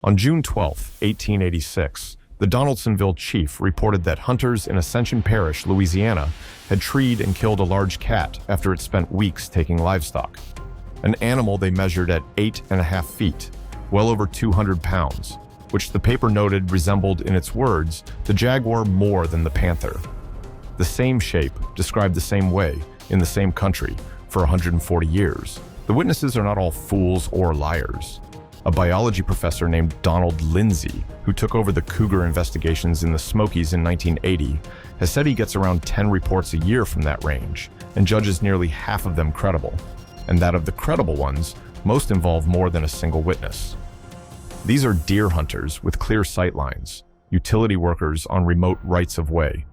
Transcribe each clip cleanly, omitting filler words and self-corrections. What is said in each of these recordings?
On June 12, 1886, the Donaldsonville chief reported that hunters in Ascension Parish, Louisiana, had treed and killed a large cat after it spent weeks taking livestock. An animal they measured at 8.5 feet, well over 200 pounds, which the paper noted resembled, in its words, the jaguar more than the panther. The same shape, described the same way, in the same country, for 140 years. The witnesses are not all fools or liars. A biology professor named Donald Lindsay, who took over the cougar investigations in the Smokies in 1980, has said he gets around 10 reports a year from that range, and judges nearly half of them credible, and that of the credible ones, most involve more than a single witness. These are deer hunters with clear sight lines, utility workers on remote rights-of-way,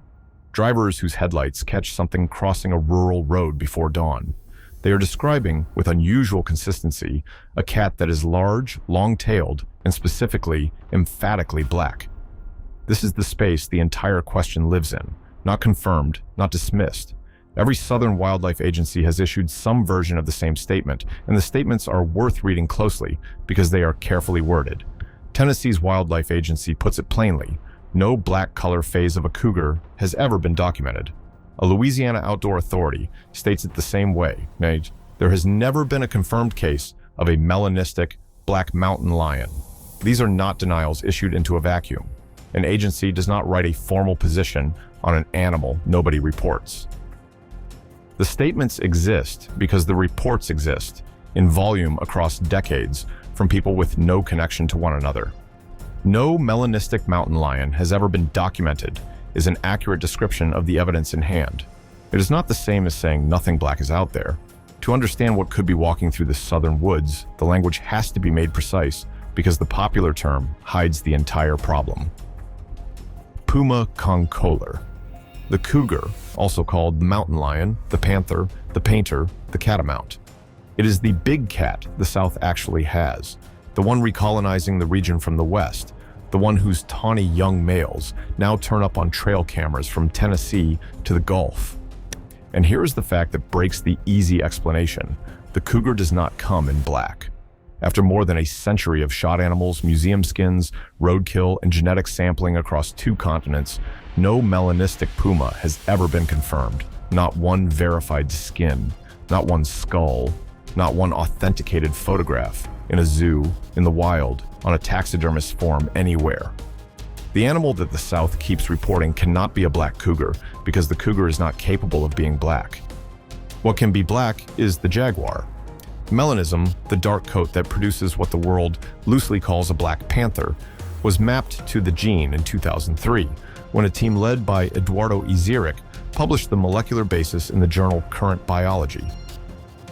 drivers whose headlights catch something crossing a rural road before dawn. They are describing, with unusual consistency, a cat that is large, long-tailed, and specifically, emphatically black. This is the space the entire question lives in, not confirmed, not dismissed. Every Southern wildlife agency has issued some version of the same statement, and the statements are worth reading closely because they are carefully worded. Tennessee's wildlife agency puts it plainly: no black color phase of a cougar has ever been documented. A Louisiana outdoor authority states it the same way. There has never been a confirmed case of a melanistic black mountain lion. These are not denials issued into a vacuum. An agency does not write a formal position on an animal nobody reports. The statements exist because the reports exist, in volume across decades, from people with no connection to one another. No melanistic mountain lion has ever been documented is an accurate description of the evidence in hand. It is not the same as saying nothing black is out there. To understand what could be walking through the southern woods, the language has to be made precise because the popular term hides the entire problem. Puma concolor. The cougar, also called the mountain lion, the panther, the painter, the catamount. It is the big cat the South actually has, the one recolonizing the region from the West, the one whose tawny young males now turn up on trail cameras from Tennessee to the Gulf. And here is the fact that breaks the easy explanation: the cougar does not come in black. After more than a century of shot animals, museum skins, roadkill, and genetic sampling across 2 continents, no melanistic puma has ever been confirmed. Not one verified skin, not one skull, not one authenticated photograph, in a zoo, in the wild, on a taxidermist form anywhere. The animal that the South keeps reporting cannot be a black cougar because the cougar is not capable of being black. What can be black is the jaguar. Melanism, the dark coat that produces what the world loosely calls a black panther, was mapped to the gene in 2003 when a team led by Eduardo Iziric published the molecular basis in the journal Current Biology.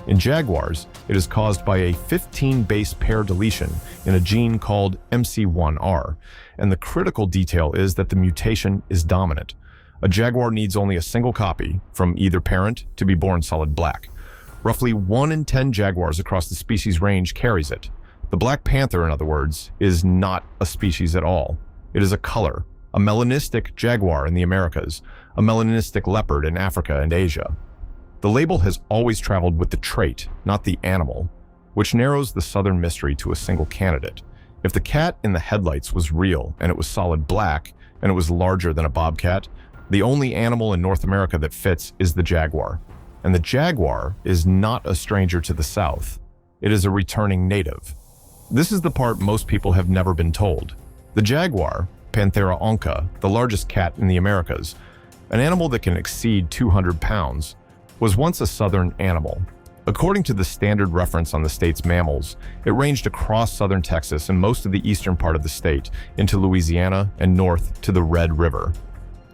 In jaguars, it is caused by a 15 base pair deletion in a gene called MC1R, and the critical detail is that the mutation is dominant. A jaguar needs only a single copy from either parent to be born solid black. Roughly 1 in 10 jaguars across the species range carries it. The black panther, in other words, is not a species at all. It is a color, a melanistic jaguar in the Americas, a melanistic leopard in Africa and Asia. The label has always traveled with the trait, not the animal, which narrows the Southern mystery to a single candidate. If the cat in the headlights was real and it was solid black and it was larger than a bobcat, the only animal in North America that fits is the jaguar. And the jaguar is not a stranger to the South. It is a returning native. This is the part most people have never been told. The jaguar, Panthera onca, the largest cat in the Americas, an animal that can exceed 200 pounds, was once a southern animal. According to the standard reference on the state's mammals, it ranged across southern Texas and most of the eastern part of the state into Louisiana and north to the Red River.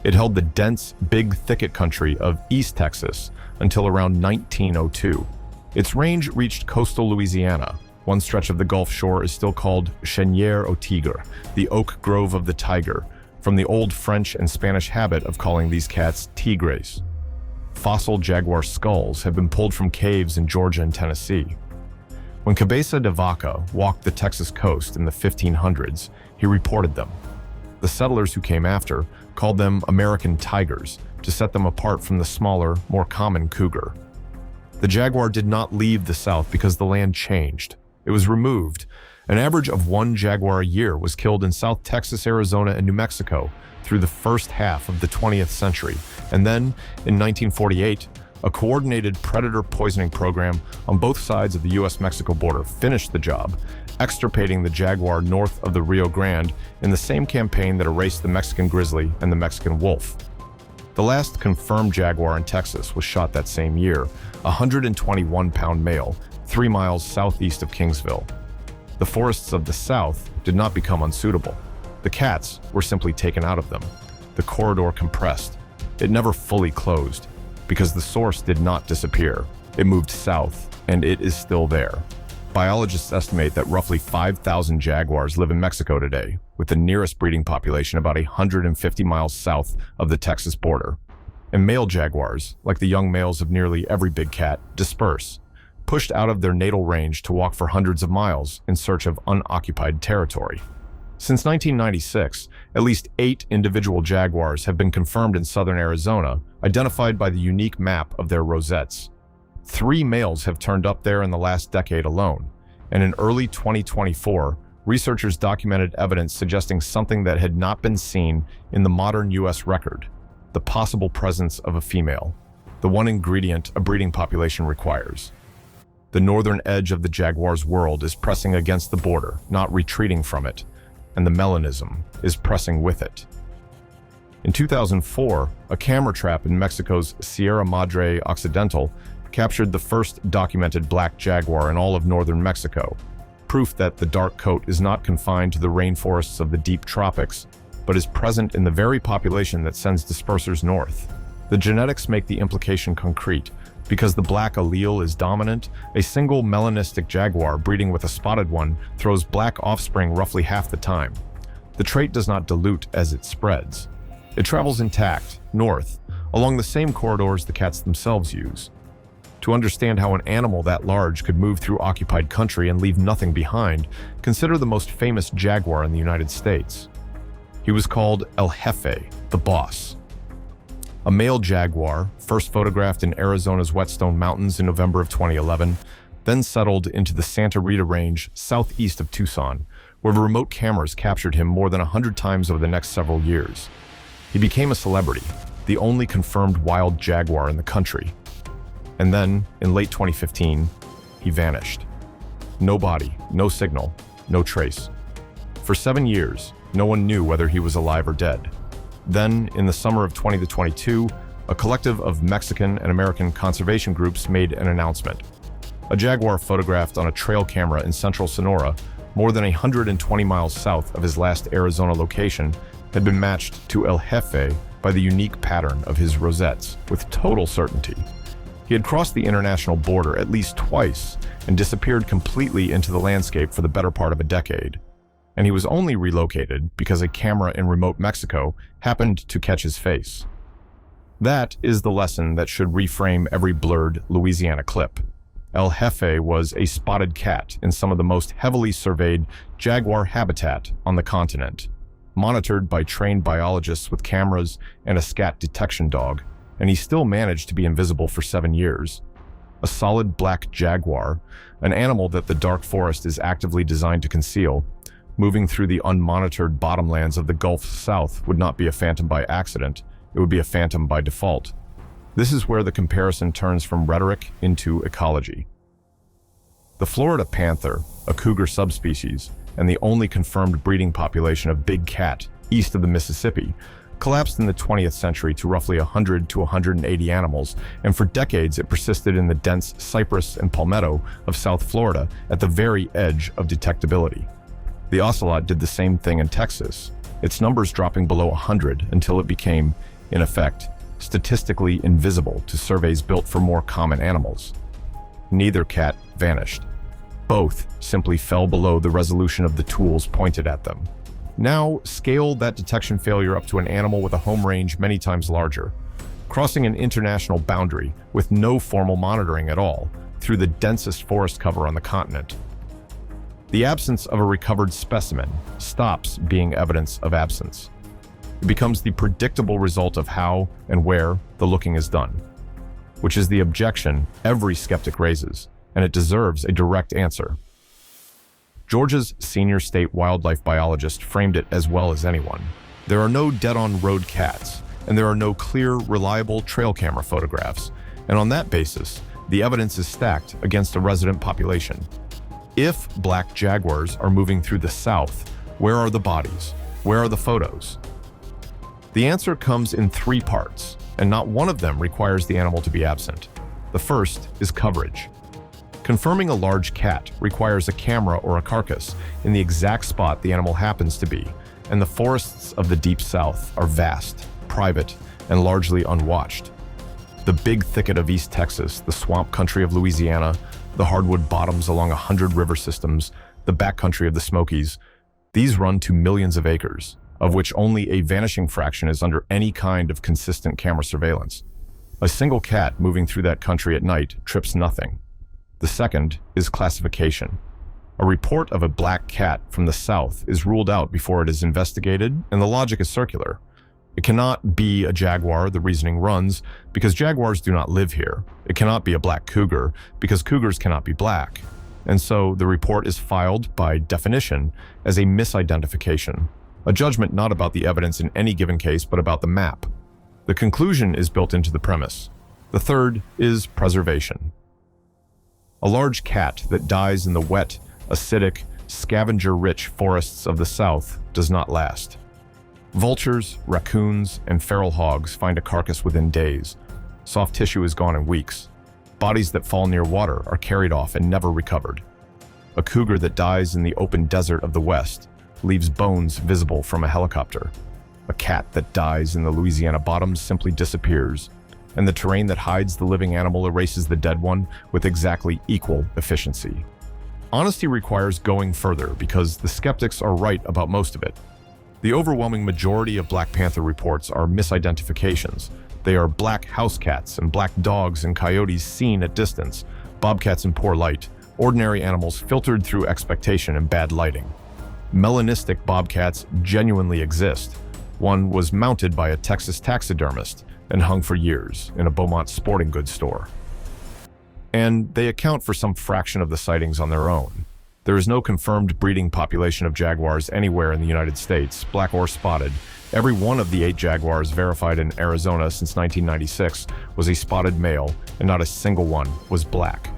It held the dense, big thicket country of East Texas until around 1902. Its range reached coastal Louisiana. One stretch of the Gulf Shore is still called Cheniere au Tigre, the oak grove of the tiger, from the old French and Spanish habit of calling these cats tigres. Fossil jaguar skulls have been pulled from caves in Georgia and Tennessee. When Cabeza de Vaca walked the Texas coast in the 1500s, he reported them. The settlers who came after called them American tigers to set them apart from the smaller, more common cougar. The jaguar did not leave the South because the land changed. It was removed An average of 1 jaguar a year was killed in South Texas, Arizona, and New Mexico through the first half of the 20th century. And then, in 1948, a coordinated predator poisoning program on both sides of the U.S.-Mexico border finished the job, extirpating the jaguar north of the Rio Grande in the same campaign that erased the Mexican grizzly and the Mexican wolf. The last confirmed jaguar in Texas was shot that same year, a 121-pound male, 3 miles southeast of Kingsville. The forests of the South did not become unsuitable. The cats were simply taken out of them. The corridor compressed. It never fully closed, because the source did not disappear. It moved south, and it is still there. Biologists estimate that roughly 5,000 jaguars live in Mexico today, with the nearest breeding population about 150 miles south of the Texas border. And male jaguars, like the young males of nearly every big cat, disperse, pushed out of their natal range to walk for hundreds of miles in search of unoccupied territory. Since 1996, at least 8 individual jaguars have been confirmed in southern Arizona, identified by the unique map of their rosettes. 3 males have turned up there in the last decade alone, and in early 2024, researchers documented evidence suggesting something that had not been seen in the modern U.S. record: the possible presence of a female, the one ingredient a breeding population requires. The northern edge of the jaguar's world is pressing against the border, not retreating from it, and the melanism is pressing with it. In 2004, a camera trap in Mexico's Sierra Madre Occidental captured the first documented black jaguar in all of northern Mexico, proof that the dark coat is not confined to the rainforests of the deep tropics, but is present in the very population that sends dispersers north. The genetics make the implication concrete. Because the black allele is dominant, a single melanistic jaguar breeding with a spotted one throws black offspring roughly half the time. The trait does not dilute as it spreads. It travels intact, north, along the same corridors the cats themselves use. To understand how an animal that large could move through occupied country and leave nothing behind, consider the most famous jaguar in the United States. He was called El Jefe, the boss. A male jaguar, first photographed in Arizona's Whetstone Mountains in November of 2011, then settled into the Santa Rita Range southeast of Tucson, where remote cameras captured him more than 100 times over the next several years. He became a celebrity, the only confirmed wild jaguar in the country. And then, in late 2015, he vanished. No body, no signal, no trace. For 7 years, no one knew whether he was alive or dead. Then, in the summer of 2022, a collective of Mexican and American conservation groups made an announcement. A jaguar photographed on a trail camera in central Sonora, more than 120 miles south of his last Arizona location, had been matched to El Jefe by the unique pattern of his rosettes, with total certainty. He had crossed the international border at least twice and disappeared completely into the landscape for the better part of a decade. And he was only relocated because a camera in remote Mexico happened to catch his face. That is the lesson that should reframe every blurred Louisiana clip. El Jefe was a spotted cat in some of the most heavily surveyed jaguar habitat on the continent, monitored by trained biologists with cameras and a scat detection dog, and he still managed to be invisible for 7 years. A solid black jaguar, an animal that the dark forest is actively designed to conceal, moving through the unmonitored bottomlands of the Gulf South would not be a phantom by accident, it would be a phantom by default. This is where the comparison turns from rhetoric into ecology. The Florida panther, a cougar subspecies, and the only confirmed breeding population of big cat east of the Mississippi, collapsed in the 20th century to roughly 100 to 180 animals, and for decades it persisted in the dense cypress and palmetto of South Florida at the very edge of detectability. The ocelot did the same thing in Texas, its numbers dropping below 100 until it became, in effect, statistically invisible to surveys built for more common animals. Neither cat vanished. Both simply fell below the resolution of the tools pointed at them. Now, scale that detection failure up to an animal with a home range many times larger, crossing an international boundary with no formal monitoring at all through the densest forest cover on the continent. The absence of a recovered specimen stops being evidence of absence. It becomes the predictable result of how and where the looking is done, which is the objection every skeptic raises, and it deserves a direct answer. Georgia's senior state wildlife biologist framed it as well as anyone. There are no dead-on-road cats, and there are no clear, reliable trail camera photographs. And on that basis, the evidence is stacked against a resident population. If black jaguars are moving through the South, where are the bodies? Where are the photos? The answer comes in three parts, and not one of them requires the animal to be absent. The first is coverage. Confirming a large cat requires a camera or a carcass in the exact spot the animal happens to be, and the forests of the Deep South are vast, private, and largely unwatched. The big thicket of East Texas, the swamp country of Louisiana, the hardwood bottoms along 100 river systems, the backcountry of the Smokies, these run to millions of acres, of which only a vanishing fraction is under any kind of consistent camera surveillance. A single cat moving through that country at night trips nothing. The second is classification. A report of a black cat from the South is ruled out before it is investigated, and the logic is circular. It cannot be a jaguar, the reasoning runs, because jaguars do not live here. It cannot be a black cougar, because cougars cannot be black. And so the report is filed, by definition, as a misidentification, a judgment not about the evidence in any given case, but about the map. The conclusion is built into the premise. The third is preservation. A large cat that dies in the wet, acidic, scavenger-rich forests of the South does not last. Vultures, raccoons, and feral hogs find a carcass within days. Soft tissue is gone in weeks. Bodies that fall near water are carried off and never recovered. A cougar that dies in the open desert of the West leaves bones visible from a helicopter. A cat that dies in the Louisiana bottoms simply disappears, and the terrain that hides the living animal erases the dead one with exactly equal efficiency. Honesty requires going further because the skeptics are right about most of it. The overwhelming majority of Black Panther reports are misidentifications. They are black house cats and black dogs and coyotes seen at distance, bobcats in poor light, ordinary animals filtered through expectation and bad lighting. Melanistic bobcats genuinely exist. One was mounted by a Texas taxidermist and hung for years in a Beaumont sporting goods store. And they account for some fraction of the sightings on their own. There is no confirmed breeding population of jaguars anywhere in the United States, black or spotted. Every one of the 8 jaguars verified in Arizona since 1996 was a spotted male, and not a single one was black.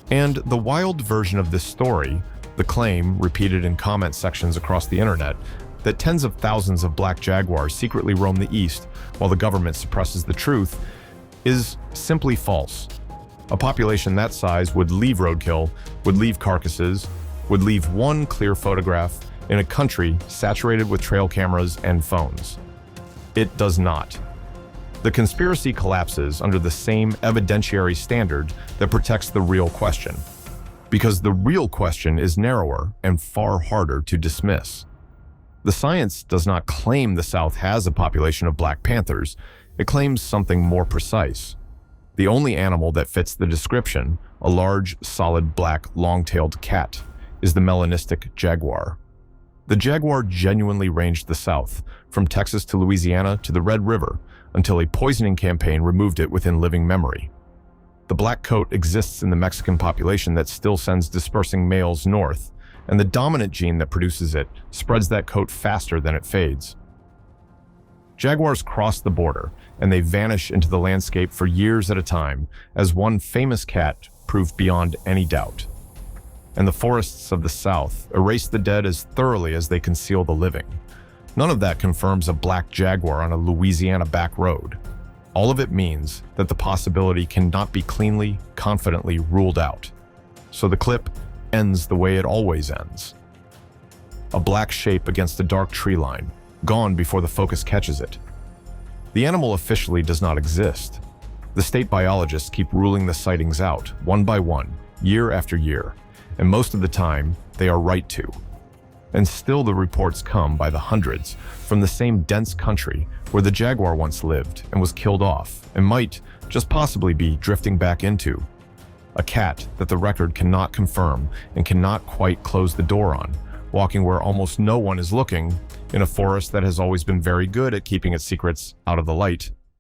And the wild version of this story, the claim, repeated in comment sections across the internet, that tens of thousands of black jaguars secretly roam the East while the government suppresses the truth, is simply false. A population that size would leave roadkill, would leave carcasses, would leave one clear photograph in a country saturated with trail cameras and phones. It does not. The conspiracy collapses under the same evidentiary standard that protects the real question, because the real question is narrower and far harder to dismiss. The science does not claim the South has a population of black panthers. It claims something more precise. The only animal that fits the description, a large, solid black, long-tailed cat, is the melanistic jaguar. The jaguar genuinely ranged the South, from Texas to Louisiana to the Red River, until a poisoning campaign removed it within living memory. The black coat exists in the Mexican population that still sends dispersing males north, and the dominant gene that produces it spreads that coat faster than it fades. Jaguars cross the border, and they vanish into the landscape for years at a time, as one famous cat proved beyond any doubt. And the forests of the South erase the dead as thoroughly as they conceal the living. None of that confirms a black jaguar on a Louisiana back road. All of it means that the possibility cannot be cleanly, confidently ruled out. So the clip ends the way it always ends. A black shape against a dark tree line, gone before the focus catches it. The animal officially does not exist. The state biologists keep ruling the sightings out, one by one, year after year, and most of the time, they are right to. And still the reports come by the hundreds from the same dense country where the jaguar once lived and was killed off and might just possibly be drifting back into. A cat that the record cannot confirm and cannot quite close the door on, walking where almost no one is looking in a forest that has always been very good at keeping its secrets out of the light